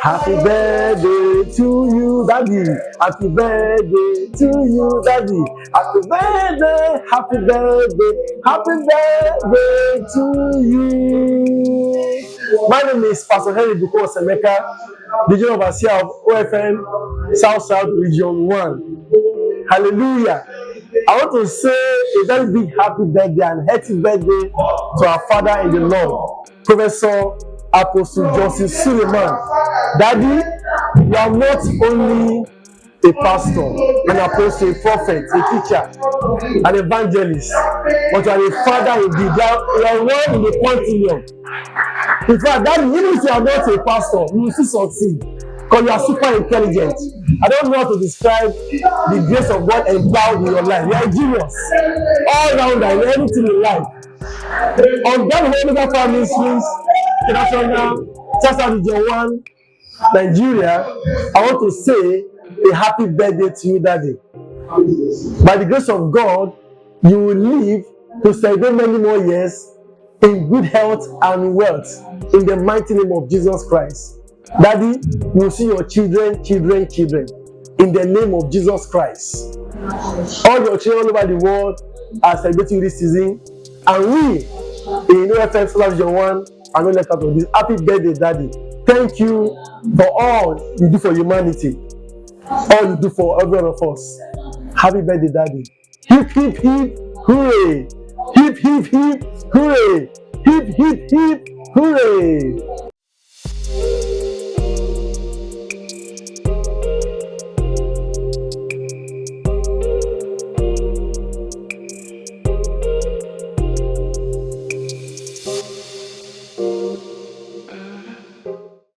Happy birthday to you, Daddy. Happy birthday to you, Daddy. Happy birthday, happy birthday to you. My name is Pastor Henry OSEMEK, the General Overseer of OFM South Region 1. Hallelujah. I want to say a very big happy birthday and healthy birthday to our father in the Lord, Professor Apostle Joseph Suleiman. Daddy, you are not only a pastor, an apostle, a prophet, a teacher, an evangelist, but you are a father indeed. You are one in the continuum. In fact, Daddy, even if you are not a pastor, you will still succeed because you are super intelligent. I don't know how to describe the grace of God endowed in your life. You are a genius, all rounder in everything in life. On behalf of Omega Family Ministries International, South Region 1, Nigeria, I want to say a happy birthday to you, Daddy. By the grace of God, you will live to celebrate many more years in good health and wealth in the mighty name of Jesus Christ. Daddy, you will see your children in the name of Jesus Christ. All your children all over the world are celebrating this season, and we in OFM South Region 1 are not left out of this. Happy birthday, Daddy. Thank you for all you do for humanity, all you do for every one of us. Happy birthday, Daddy. Hip, hip, hip, hooray! Hip, hip, hip, hooray! Hip, hip, hip, hooray!